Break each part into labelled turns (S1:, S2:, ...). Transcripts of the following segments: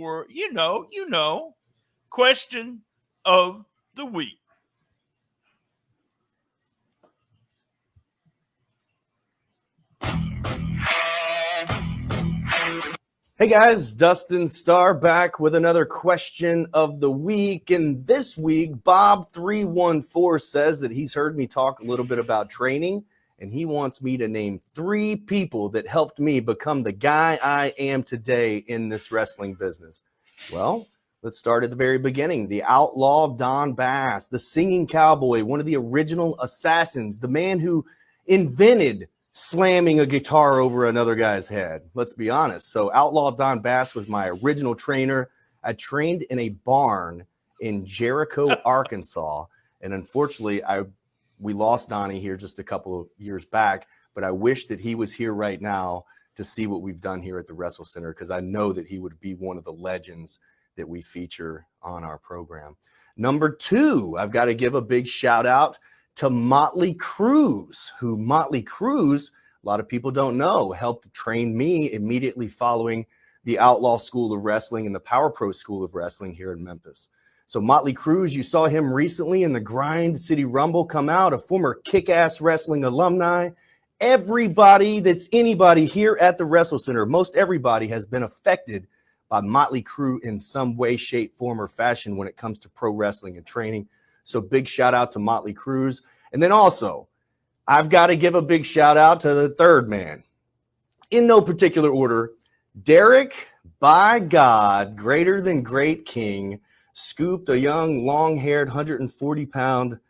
S1: for, question of the week.
S2: Hey guys, Dustin Starr back with another question of the week. And this week, Bob314 says that he's heard me talk a little bit about training, and he wants me to name 3 people that helped me become the guy I am today in this wrestling business. Well, let's start at the very beginning. The outlaw Don Bass, the singing cowboy, one of the original assassins, the man who invented slamming a guitar over another guy's head. Let's be honest. So Outlaw Don Bass was my original trainer. I trained in a barn in Jericho, Arkansas. And unfortunately, we lost Donnie here just a couple of years back, but I wish that he was here right now to see what we've done here at the Wrestle Center, because I know that he would be one of the legends that we feature on our program. Number 2, I've got to give a big shout out to Motley Cruz, who Motley Cruz, a lot of people don't know, helped train me immediately following the Outlaw School of Wrestling and the Power Pro School of Wrestling here in Memphis. So Motley Cruz, you saw him recently in the Grind City Rumble come out, a former Kick-Ass Wrestling alumni. Everybody that's anybody here at the Wrestle Center, most everybody has been affected by Motley Cruz in some way, shape, form, or fashion when it comes to pro wrestling and training. So big shout out to Motley Cruz. And then also, I've got to give a big shout out to the third man. In no particular order, Derek, by God, greater than great king, scooped a young, long-haired, 140-pound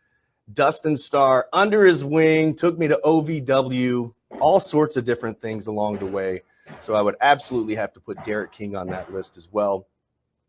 S2: Dustin Starr under his wing, took me to OVW, all sorts of different things along the way. So I would absolutely have to put Derek King on that list as well,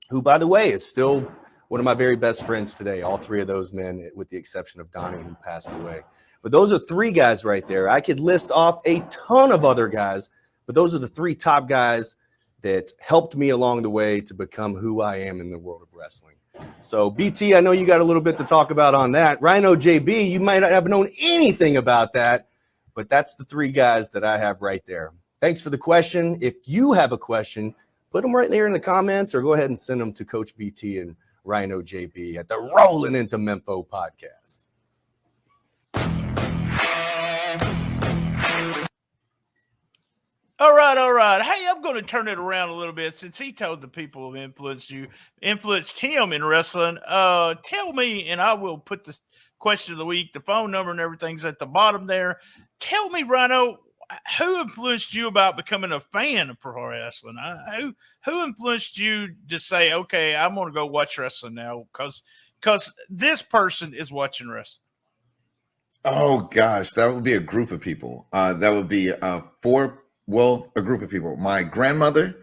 S2: who, by the way, is still one of my very best friends today, all 3 of those men, with the exception of Donnie, who passed away. But those are 3 guys right there. I could list off a ton of other guys, but those are the 3 top guys that helped me along the way to become who I am in the world of wrestling. So, BT, I know you got a little bit to talk about on that. Rhino JB, you might not have known anything about that, but that's the 3 guys that I have right there. Thanks for the question. If you have a question, put them right there in the comments, or go ahead and send them to Coach BT and Rhino JB at the Rollin into Mempho Podcast.
S1: All right. Hey, I'm going to turn it around a little bit, since he told the people who influenced him in wrestling. Tell me, and I will put the question of the week, the phone number and everything's at the bottom there. Tell me, Rhino, who influenced you about becoming a fan of pro wrestling? Who influenced you to say, okay, I'm going to go watch wrestling now because this person is watching wrestling?
S3: Oh, gosh, that would be a group of people. That would be a group of people. My grandmother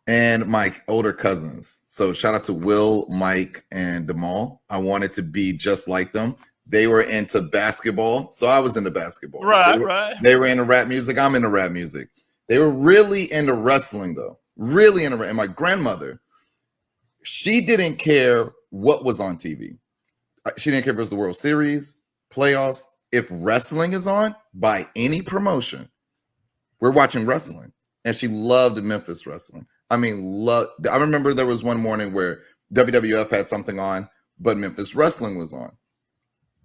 S3: and my older cousins. So shout out to Will, Mike, and Demal. I wanted to be just like them. They were into basketball, so I was into basketball.
S1: Right.
S3: They were into rap music. I'm into rap music. They were really into wrestling, though. Really into wrestling. And my grandmother, she didn't care what was on TV. She didn't care if it was the World Series, playoffs. If wrestling is on by any promotion, we're watching wrestling. And she loved Memphis wrestling. I remember there was one morning where WWF had something on, but Memphis wrestling was on.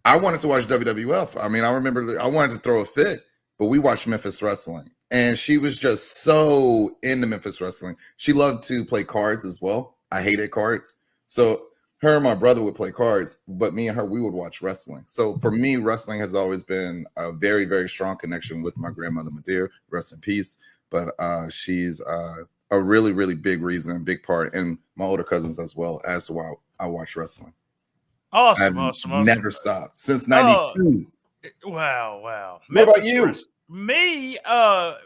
S3: I wanted to watch WWF. I remember I wanted to throw a fit, but we watched Memphis wrestling. And she was just so into Memphis wrestling. She loved to play cards as well. I hated cards. So her and my brother would play cards, but me and her, we would watch wrestling. So for me, wrestling has always been a very, very strong connection with my grandmother, Madeira, rest in peace. But she's a really, really big reason, big part, and my older cousins as well, as to why I watch wrestling.
S1: Awesome.
S3: Never stopped since 92.
S1: Wow.
S3: What about you?
S1: Me,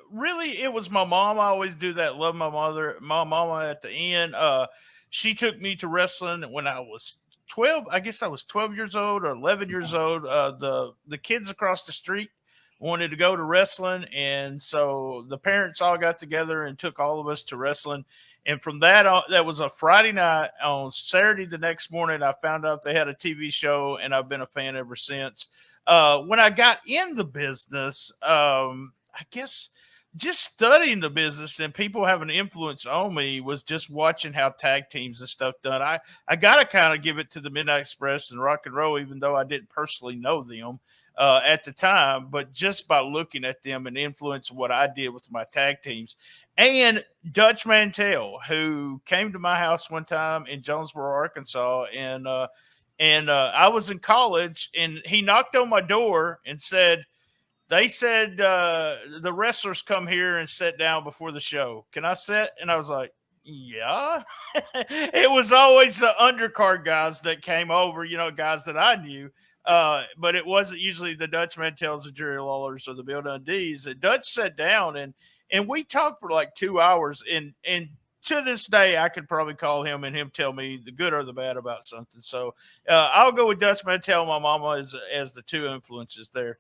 S1: really, it was my mom. I always do that. Love my mama at the end. She took me to wrestling when I was 12. I guess I was 12 years old or 11 years old. The kids across the street wanted to go to wrestling, and so the parents all got together and took all of us to wrestling. And from that on, that was a Friday night. On Saturday the next morning, I found out they had a TV show, and I've been a fan ever since. When I got in the business, I guess just studying the business and people having influence on me was just watching how tag teams and stuff done. I got to kind of give it to the Midnight Express and Rock and Roll, even though I didn't personally know them at the time, but just by looking at them and influence what I did with my tag teams. And Dutch Mantell, who came to my house one time in Jonesboro, Arkansas, and I was in college, and he knocked on my door and said, they said the wrestlers come here and sit down before the show. Can I sit? And I was like, yeah. It was always the undercard guys that came over, guys that I knew. But it wasn't usually the Dutch Mantells, the Jerry Lawlers, or the Bill Dundees. And Dutch sat down and we talked for like 2 hours. And to this day, I could probably call him and him tell me the good or the bad about something. So I'll go with Dutch Mantell and my mama as the two influences there.